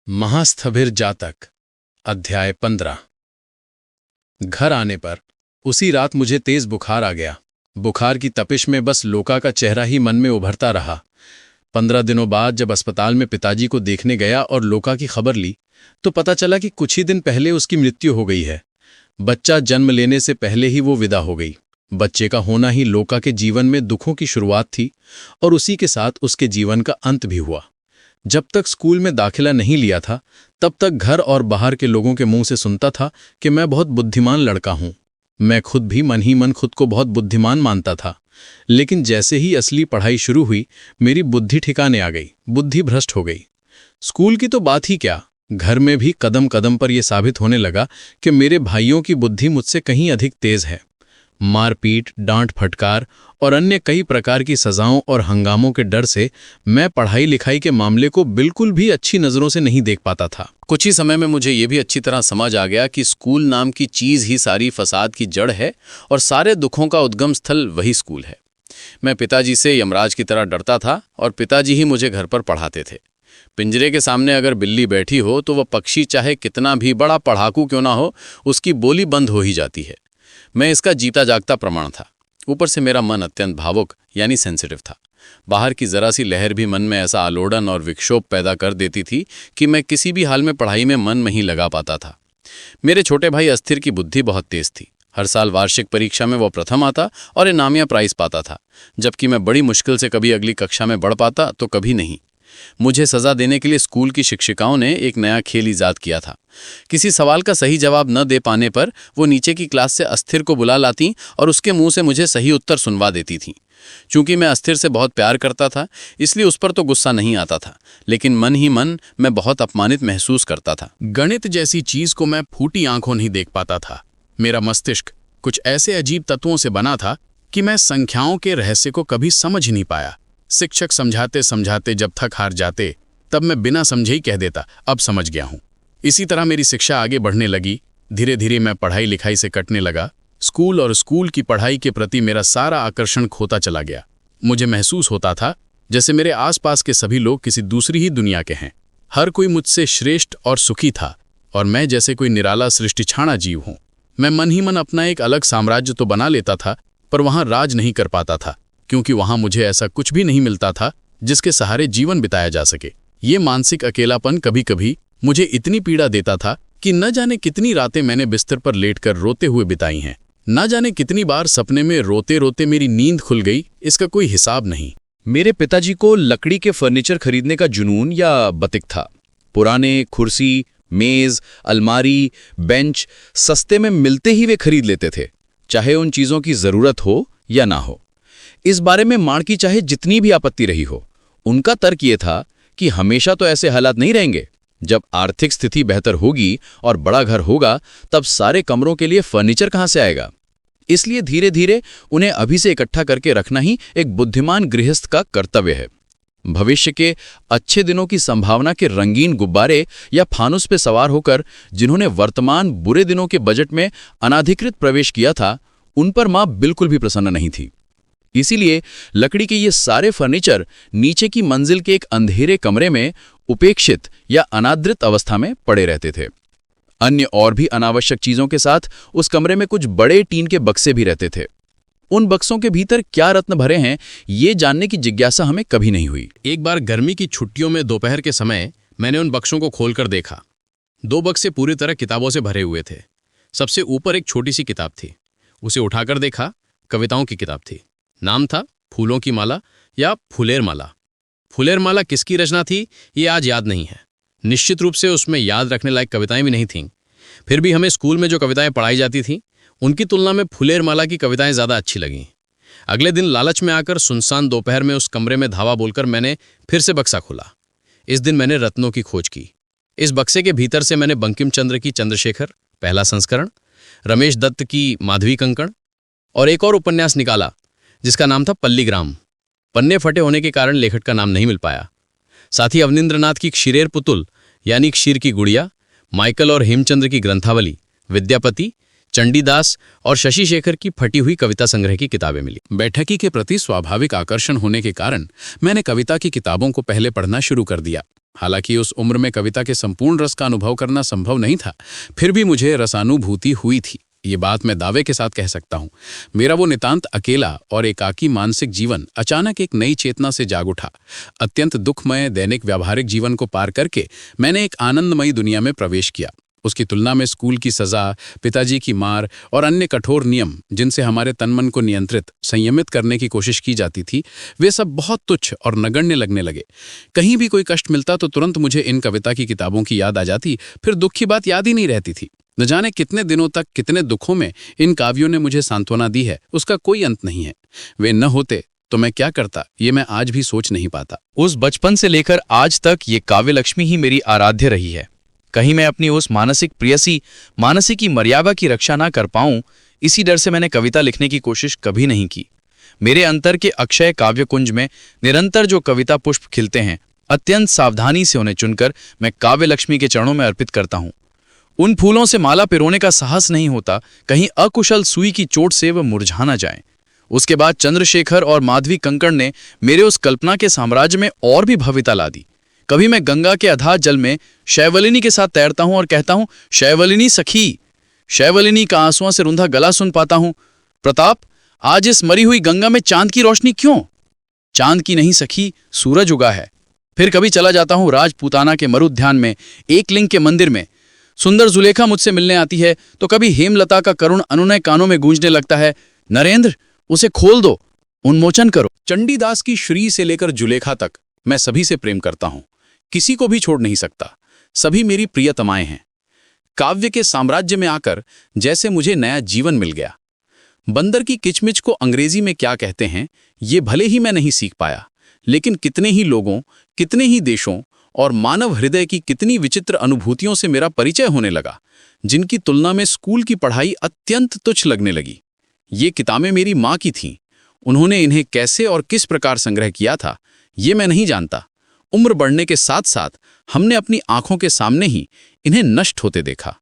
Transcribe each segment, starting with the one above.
महास्थविर जातक अध्याय 15। घर आने पर उसी रात मुझे तेज बुखार आ गया। बुखार की तपिश में बस लोका का चेहरा ही मन में उभरता रहा। 15 दिनों बाद जब अस्पताल में पिताजी को देखने गया और लोका की खबर ली तो पता चला कि कुछ ही दिन पहले उसकी मृत्यु हो गई है। बच्चा जन्म लेने से पहले ही वो विदा हो गई। बच्चे का होना ही लोका के जीवन में दुखों की शुरुआत थी और उसी के साथ उसके जीवन का अंत भी हुआ। जब तक स्कूल में दाखिला नहीं लिया था तब तक घर और बाहर के लोगों के मुंह से सुनता था कि मैं बहुत बुद्धिमान लड़का हूं। मैं खुद भी मन ही मन खुद को बहुत बुद्धिमान मानता था, लेकिन जैसे ही असली पढ़ाई शुरू हुई मेरी बुद्धि ठिकाने आ गई, बुद्धि भ्रष्ट हो गई। स्कूल की तो बात ही क्या, घर में भी कदम कदम पर यह साबित होने लगा कि मेरे भाइयों की बुद्धि मुझसे कहीं अधिक तेज है। मारपीट, डांट फटकार और अन्य कई प्रकार की सजाओं और हंगामों के डर से मैं पढ़ाई लिखाई के मामले को बिल्कुल भी अच्छी नज़रों से नहीं देख पाता था। कुछ ही समय में मुझे ये भी अच्छी तरह समझ आ गया कि स्कूल नाम की चीज़ ही सारी फसाद की जड़ है और सारे दुखों का उद्गम स्थल वही स्कूल है। मैं पिताजी से यमराज की तरह डरता था और पिताजी ही मुझे घर पर पढ़ाते थे। पिंजरे के सामने अगर बिल्ली बैठी हो तो वह पक्षी चाहे कितना भी बड़ा पढ़ाकू क्यों ना हो, उसकी बोली बंद हो ही जाती है। मैं इसका जीता जागता प्रमाण था। ऊपर से मेरा मन अत्यंत भावुक यानी सेंसिटिव था। बाहर की जरा सी लहर भी मन में ऐसा आलोड़न और विक्षोभ पैदा कर देती थी कि मैं किसी भी हाल में पढ़ाई में मन नहीं लगा पाता था। मेरे छोटे भाई अस्थिर की बुद्धि बहुत तेज थी। हर साल वार्षिक परीक्षा में वो प्रथम आता और इनामिया प्राइज पाता था, जबकि मैं बड़ी मुश्किल से कभी अगली कक्षा में बढ़ पाता तो कभी नहीं। मुझे सजा देने के लिए स्कूल की शिक्षिकाओं ने एक नया खेल ईजाद किया था। किसी सवाल का सही जवाब न दे पाने पर वो नीचे की क्लास से अस्थिर को बुला लाती और उसके मुंह से मुझे सही उत्तर सुनवा देती थीं। चूंकि मैं अस्थिर से बहुत प्यार करता था इसलिए उस पर तो गुस्सा नहीं आता था, लेकिन मन ही मन मैं बहुत अपमानित महसूस करता था। गणित जैसी चीज को मैं फूटी आंखों नहीं देख पाता था। मेरा मस्तिष्क कुछ ऐसे अजीब तत्वों से बना था कि मैं संख्याओं के रहस्य को कभी समझ नहीं पाया। शिक्षक समझाते समझाते जब थक हार जाते तब मैं बिना समझे ही कह देता, अब समझ गया हूं। इसी तरह मेरी शिक्षा आगे बढ़ने लगी। धीरे धीरे मैं पढ़ाई लिखाई से कटने लगा। स्कूल और स्कूल की पढ़ाई के प्रति मेरा सारा आकर्षण खोता चला गया। मुझे महसूस होता था जैसे मेरे आसपास के सभी लोग किसी दूसरी ही दुनिया के हैं। हर कोई मुझसे श्रेष्ठ और सुखी था और मैं जैसे कोई निराला सृष्टिछाड़ा जीव हूं। मैं मन ही मन अपना एक अलग साम्राज्य तो बना लेता था, पर वहां राज नहीं कर पाता था, क्योंकि वहां मुझे ऐसा कुछ भी नहीं मिलता था जिसके सहारे जीवन बिताया जा सके। ये मानसिक अकेलापन कभी कभी मुझे इतनी पीड़ा देता था कि न जाने कितनी रातें मैंने बिस्तर पर लेटकर रोते हुए बिताई हैं। न जाने कितनी बार सपने में रोते रोते मेरी नींद खुल गई, इसका कोई हिसाब नहीं। मेरे पिताजी को लकड़ी के फर्नीचर खरीदने का जुनून या बतिक था। पुराने कुर्सी, मेज, अलमारी, बेंच सस्ते में मिलते ही वे खरीद लेते थे, चाहे उन चीजों की जरूरत हो या ना हो। इस बारे में मां की चाहे जितनी भी आपत्ति रही हो, उनका तर्क ये था कि हमेशा तो ऐसे हालात नहीं रहेंगे। जब आर्थिक स्थिति बेहतर होगी और बड़ा घर होगा तब सारे कमरों के लिए फर्नीचर कहां से आएगा। इसलिए धीरे धीरे उन्हें अभी से इकट्ठा करके रखना ही एक बुद्धिमान गृहस्थ का कर्तव्य है। भविष्य के अच्छे दिनों की संभावना के रंगीन गुब्बारे या फानुस पे सवार होकर जिन्होंने वर्तमान बुरे दिनों के बजट में अनाधिकृत प्रवेश किया था, उन पर मां बिल्कुल भी प्रसन्न नहीं थी। इसीलिए लकड़ी के ये सारे फर्नीचर नीचे की मंजिल के एक अंधेरे कमरे में उपेक्षित या अनादृत अवस्था में पड़े रहते थे। अन्य और भी अनावश्यक चीजों के साथ उस कमरे में कुछ बड़े टीन के बक्से भी रहते थे। उन बक्सों के भीतर क्या रत्न भरे हैं ये जानने की जिज्ञासा हमें कभी नहीं हुई। एक बार गर्मी की छुट्टियों में दोपहर के समय मैंने उन बक्सों को खोलकर देखा। 2 बक्से पूरी तरह किताबों से भरे हुए थे। सबसे ऊपर एक छोटी सी किताब थी। उसे उठाकर देखा, कविताओं की किताब थी। नाम था फूलों की माला या फुलेर माला। फुलेर माला किसकी रचना थी ये आज याद नहीं है। निश्चित रूप से उसमें याद रखने लायक कविताएं भी नहीं थीं। फिर भी हमें स्कूल में जो कविताएं पढ़ाई जाती थीं उनकी तुलना में फुलेर माला की कविताएं ज़्यादा अच्छी लगीं। अगले दिन लालच में आकर सुनसान दोपहर में उस कमरे में धावा बोलकर मैंने फिर से बक्सा खोला। इस दिन मैंने रत्नों की खोज की। इस बक्से के भीतर से मैंने बंकिम चंद्र की चंद्रशेखर पहला संस्करण, रमेश दत्त की माधवी कंकण और एक और उपन्यास निकाला जिसका नाम था पल्लीग्राम। पन्ने फटे होने के कारण लेखक का नाम नहीं मिल पाया। साथ ही अवनींद्रनाथ की क्षीरेर पुतुल यानी क्षीर की गुड़िया, माइकल और हेमचंद्र की ग्रंथावली, विद्यापति, चंडीदास और शशि शेखर की फटी हुई कविता संग्रह की किताबें मिली। बैठकी के प्रति स्वाभाविक आकर्षण होने के कारण मैंने कविता की किताबों को पहले पढ़ना शुरू कर दिया। हालांकि उस उम्र में कविता के संपूर्ण रस का अनुभव करना संभव नहीं था, फिर भी मुझे रसानुभूति हुई थी। ये बात मैं दावे के साथ कह सकता हूँ। मेरा वो नितांत अकेला और एकाकी मानसिक जीवन अचानक एक नई चेतना से जाग उठा। अत्यंत दुखमय दैनिक व्यावहारिक जीवन को पार करके मैंने एक आनंदमयी दुनिया में प्रवेश किया। उसकी तुलना में स्कूल की सजा, पिताजी की मार और अन्य कठोर नियम जिनसे हमारे तन-मन को नियंत्रित, संयमित करने की कोशिश की जाती थी, वे सब बहुत तुच्छ और नगण्य लगने लगे। कहीं भी कोई कष्ट मिलता तो तुरंत मुझे इन कविता की किताबों की याद आ जाती, फिर दुख की बात याद ही नहीं रहती थी। न जाने कितने दिनों तक कितने दुखों में इन काव्यों ने मुझे सांत्वना दी है, उसका कोई अंत नहीं है। वे न होते तो मैं क्या करता, ये मैं आज भी सोच नहीं पाता। उस बचपन से लेकर आज तक ये काव्य लक्ष्मी ही मेरी आराध्य रही है। कहीं मैं अपनी उस मानसिक प्रियसी मानसी की मर्यादा की रक्षा ना कर पाऊं, इसी डर से मैंने कविता लिखने की कोशिश कभी नहीं की। मेरे अंतर के अक्षय काव्य कुंज में निरंतर जो कविता पुष्प खिलते हैं, अत्यंत सावधानी से उन्हें चुनकर मैं काव्य लक्ष्मी के चरणों में अर्पित करता हूं। उन फूलों से माला पिरोने का साहस नहीं होता, कहीं अकुशल सुई की चोट से वह मुरझा न जाएं। उसके बाद चंद्रशेखर और माधवी कंकड़ ने मेरे उस कल्पना के साम्राज्य में और भी भव्यता ला दी। कभी मैं गंगा के अथाह जल में शैवलिनी के साथ तैरता हूं और कहता हूं, शैवलिनी सखी। शैवलिनी का आंसुओं से रुंधा गला सुन पाता हूं, प्रताप, आज इस मरी हुई गंगा में चांद की रोशनी क्यों? चांद की नहीं सखी, सूरज उगा है। फिर कभी चला जाता हूं राजपूताना के मरुद्यान में, एक लिंग के मंदिर में। सुंदर जुलेखा मुझसे मिलने आती है तो कभी हेमलता का करुण अनुनय कानों में गूंजने लगता है, नरेंद्र, उसे खोल दो, उन्मोचन करो। चंडीदास की श्री से लेकर जुलेखा तक मैं सभी से प्रेम करता हूं, किसी को भी छोड़ नहीं सकता। सभी मेरी प्रियतमाएं हैं। काव्य के साम्राज्य में आकर जैसे मुझे नया जीवन मिल गया। बंदर की किचमिच को अंग्रेजी में क्या कहते हैं, ये भले ही मैं नहीं सीख पाया, लेकिन कितने ही लोगों, कितने ही देशों और मानव हृदय की कितनी विचित्र अनुभूतियों से मेरा परिचय होने लगा, जिनकी तुलना में स्कूल की पढ़ाई अत्यंत तुच्छ लगने लगी। ये किताबें मेरी माँ की थीं। उन्होंने इन्हें कैसे और किस प्रकार संग्रह किया था, ये मैं नहीं जानता। उम्र बढ़ने के साथ साथ हमने अपनी आंखों के सामने ही इन्हें नष्ट होते देखा।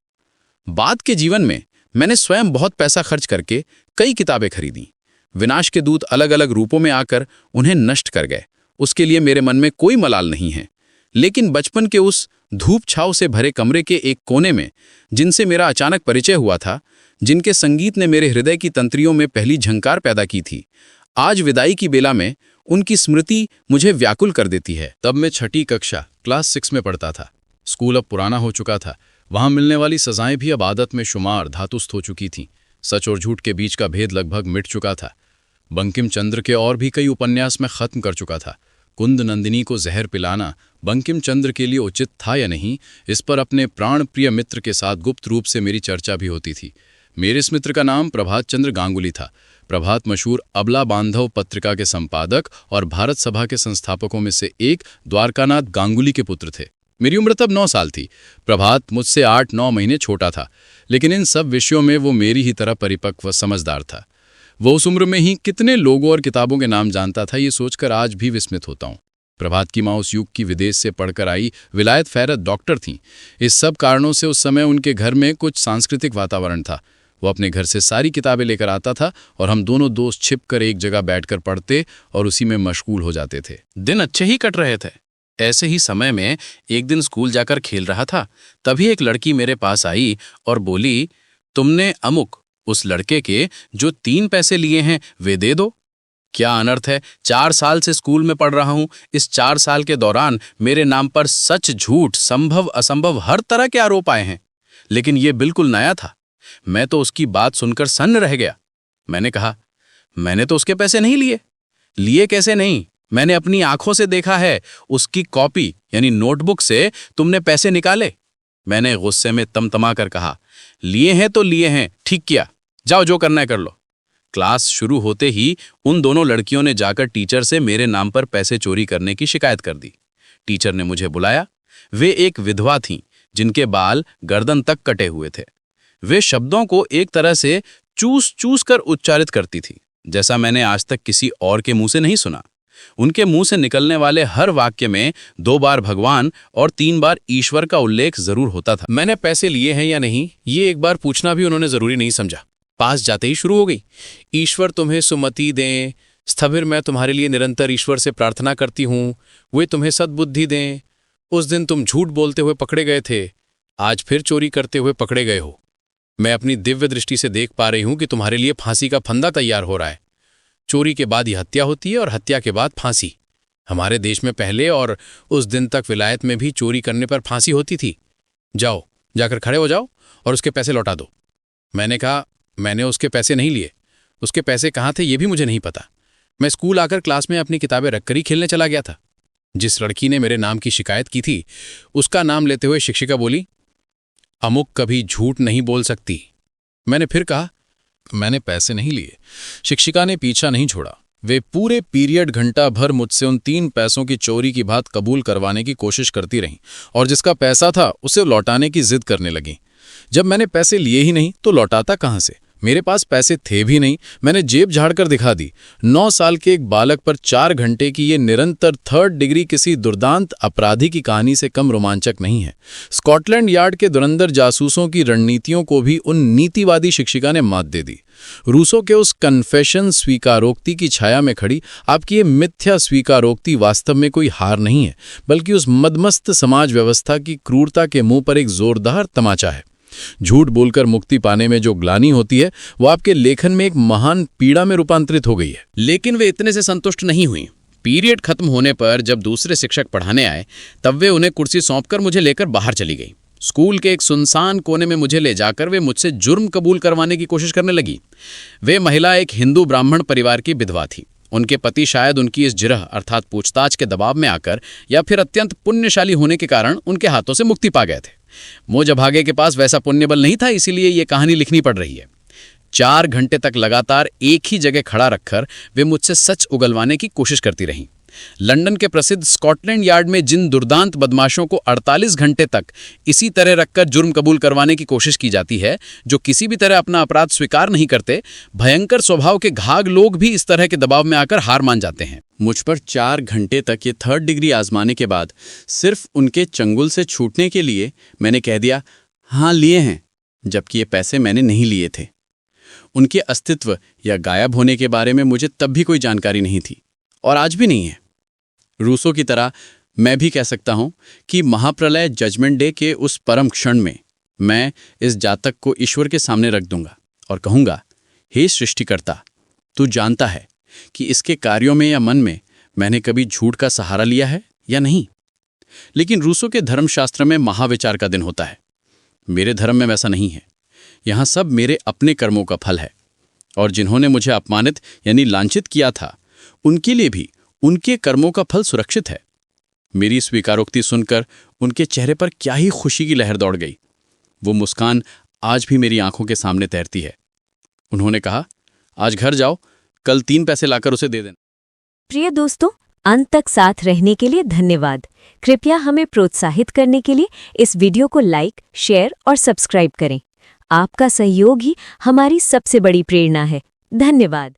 बाद के जीवन में मैंने स्वयं बहुत पैसा खर्च करके कई किताबें खरीदी। विनाश के दूत अलग अलग रूपों में आकर उन्हें नष्ट कर गए, उसके लिए मेरे मन में कोई मलाल नहीं है। लेकिन बचपन के उस धूप छाव से भरे कमरे के एक कोने में, जिनसे मेरा अचानक परिचय हुआ था, जिनके संगीत ने मेरे हृदय की तंत्रियों में पहली झंकार पैदा की थी, आज विदाई की बेला में उनकी स्मृति मुझे व्याकुल कर देती है। तब मैं छठी कक्षा क्लास 6 में पढ़ता था। स्कूल अब पुराना हो चुका था। वहां मिलने वाली सजाएं भी अब आदत में शुमार, धातुस्थ हो चुकी थीं। सच और झूठ के बीच का भेद लगभग मिट चुका था। बंकिम चंद्र के और भी कई उपन्यास मैं खत्म कर चुका था। कुंद नंदिनी को जहर पिलाना बंकिम चंद्र के लिए उचित था या नहीं, इस पर अपने प्राण प्रिय मित्र के साथ गुप्त रूप से मेरी चर्चा भी होती थी। मेरे इस मित्र का नाम प्रभात चंद्र गांगुली था। प्रभात मशहूर अबला बांधव पत्रिका के संपादक और भारत सभा के संस्थापकों में से एक द्वारकानाथ गांगुली के पुत्र थे। मेरी उम्र तब 9 साल थी। प्रभात मुझसे 8-9 महीने छोटा था, लेकिन इन सब विषयों में वो मेरी ही तरह परिपक्व समझदार था। वो उस उम्र में ही कितने लोगों और किताबों के नाम जानता था, ये सोचकर आज भी विस्मित होता हूँ। प्रभात की माँ उस युग की विदेश से पढ़कर आई विलायत फैरत डॉक्टर थीं। इस सब कारणों से उस समय उनके घर में कुछ सांस्कृतिक वातावरण था। वो अपने घर से सारी किताबें लेकर आता था और हम दोनों दोस्त छिपकर एक जगह बैठकर पढ़ते और उसी में मशगूल हो जाते थे। दिन अच्छे ही कट रहे थे। ऐसे ही समय में एक दिन स्कूल जाकर खेल रहा था, तभी एक लड़की मेरे पास आई और बोली, तुमने अमुक उस लड़के के जो 3 पैसे लिए हैं वे दे दो। क्या अनर्थ है, 4 साल से स्कूल में पढ़ रहा हूं। इस 4 साल के दौरान मेरे नाम पर सच झूठ, संभव असंभव हर तरह के आरोप आए हैं, लेकिन ये बिल्कुल नया था। मैं तो उसकी बात सुनकर सन्न रह गया। मैंने कहा, मैंने तो उसके पैसे नहीं लिए। लिए कैसे नहीं, मैंने अपनी आंखों से देखा है। उसकी कॉपी यानी नोटबुक से तुमने पैसे निकाले। मैंने गुस्से में तमतमा कर कहा, लिए हैं तो लिए हैं, ठीक किया, जाओ जो करना है कर लो। क्लास शुरू होते ही उन दोनों लड़कियों ने जाकर टीचर से मेरे नाम पर पैसे चोरी करने की शिकायत कर दी। टीचर ने मुझे बुलाया। वे एक विधवा थीं, जिनके बाल गर्दन तक कटे हुए थे। वे शब्दों को एक तरह से चूस चूस कर उच्चारित करती थी, जैसा मैंने आज तक किसी और के मुंह से नहीं सुना। उनके मुंह से निकलने वाले हर वाक्य में 2 बार भगवान और 3 बार ईश्वर का उल्लेख जरूर होता था। मैंने पैसे लिए हैं या नहीं, ये एक बार पूछना भी उन्होंने जरूरी नहीं समझा। पास जाते ही शुरू हो गई, ईश्वर तुम्हें सुमति दें, स्थविर मैं तुम्हारे लिए निरंतर ईश्वर से प्रार्थना करती हूँ, वे तुम्हें सद्बुद्धि दें। उस दिन तुम झूठ बोलते हुए पकड़े गए थे, आज फिर चोरी करते हुए पकड़े गए हो। मैं अपनी दिव्य दृष्टि से देख पा रही हूं कि तुम्हारे लिए फांसी का फंदा तैयार हो रहा है। चोरी के बाद ही हत्या होती है और हत्या के बाद फांसी। हमारे देश में पहले और उस दिन तक विलायत में भी चोरी करने पर फांसी होती थी। जाओ, जाकर खड़े हो जाओ और उसके पैसे लौटा दो। मैंने कहा, मैंने उसके पैसे नहीं लिए। उसके पैसे कहाँ थे ये भी मुझे नहीं पता। मैं स्कूल आकर क्लास में अपनी किताबें रखकर ही खेलने चला गया था। जिस लड़की ने मेरे नाम की शिकायत की थी, उसका नाम लेते हुए शिक्षिका बोली, अमुक कभी झूठ नहीं बोल सकती। मैंने फिर कहा, मैंने पैसे नहीं लिए। शिक्षिका ने पीछा नहीं छोड़ा। वे पूरे पीरियड घंटा भर मुझसे उन 3 पैसों की चोरी की बात कबूल करवाने की कोशिश करती रहीं और जिसका पैसा था उसे लौटाने की जिद करने लगीं। जब मैंने पैसे लिए ही नहीं तो लौटाता कहाँ से? मेरे पास पैसे थे भी नहीं। मैंने जेब झाड़कर दिखा दी। 9 साल के एक बालक पर 4 घंटे की ये निरंतर 3rd डिग्री किसी दुर्दांत अपराधी की कहानी से कम रोमांचक नहीं है। स्कॉटलैंड यार्ड के धुरंधर जासूसों की रणनीतियों को भी उन नीतिवादी शिक्षिका ने मात दे दी। रूसो के उस कन्फेशन स्वीकारोक्ति की छाया में खड़ी आपकी ये मिथ्या स्वीकारोक्ति वास्तव में कोई हार नहीं है, बल्कि उस मदमस्त समाज व्यवस्था की क्रूरता के मुंह पर एक जोरदार तमाचा है। झूठ बोलकर मुक्ति पाने में जो ग्लानि होती है वो आपके लेखन में एक महान पीड़ा में रूपांतरित हो गई है। लेकिन वे इतने से संतुष्ट नहीं हुई। पीरियड खत्म होने पर जब दूसरे शिक्षक पढ़ाने आए तब वे उन्हें कुर्सी सौंपकर मुझे लेकर बाहर चली गई। स्कूल के एक सुनसान कोने में मुझे ले जाकर वे मुझसे जुर्म कबूल करवाने की कोशिश करने लगी। वे महिला एक हिंदू ब्राह्मण परिवार की विधवा थी। उनके पति शायद उनकी इस जिरह अर्थात पूछताछ के दबाव में आकर या फिर अत्यंत पुण्यशाली होने के कारण उनके हाथों से मुक्ति पा गए थे। मुझ अभागे के पास वैसा पुण्यबल नहीं था, इसीलिए ये कहानी लिखनी पड़ रही है। 4 घंटे तक लगातार एक ही जगह खड़ा रखकर वे मुझसे सच उगलवाने की कोशिश करती रहीं। लंदन के प्रसिद्ध स्कॉटलैंड यार्ड में जिन दुर्दांत बदमाशों को 48 घंटे तक इसी तरह रखकर जुर्म कबूल करवाने की कोशिश की जाती है, जो किसी भी तरह अपना अपराध स्वीकार नहीं करते, भयंकर स्वभाव के घाघ लोग भी इस तरह के दबाव में आकर हार मान जाते हैं। मुझ पर 4 घंटे तक ये 3rd डिग्री आजमाने के बाद सिर्फ उनके चंगुल से छूटने के लिए मैंने कह दिया, हाँ लिए हैं, जबकि ये पैसे मैंने नहीं लिए थे। उनके अस्तित्व या गायब होने के बारे में मुझे तब भी कोई जानकारी नहीं थी और आज भी नहीं है। रूसो की तरह मैं भी कह सकता हूं कि महाप्रलय जजमेंट डे के उस परम क्षण में मैं इस जातक को ईश्वर के सामने रख दूंगा और कहूंगा, हे सृष्टिकर्ता, तू जानता है कि इसके कार्यों में या मन में मैंने कभी झूठ का सहारा लिया है या नहीं। लेकिन रूसो के धर्मशास्त्र में महाविचार का दिन होता है। मेरे धर्म में वैसा नहीं है। यहां सब मेरे अपने कर्मों का फल है और जिन्होंने मुझे अपमानित यानी लांछित किया था उनके लिए भी उनके कर्मों का फल सुरक्षित है। मेरी स्वीकारोक्ति सुनकर उनके चेहरे पर क्या ही खुशी की लहर दौड़ गई। वो मुस्कान आज भी मेरी आंखों के सामने तैरती है। उन्होंने कहा, आज घर जाओ, कल 3 पैसे लाकर उसे दे देना। प्रिय दोस्तों, अंत तक साथ रहने के लिए धन्यवाद। कृपया हमें प्रोत्साहित करने के लिए इस वीडियो को लाइक, शेयर और सब्सक्राइब करें। आपका सहयोग ही हमारी सबसे बड़ी प्रेरणा है। धन्यवाद।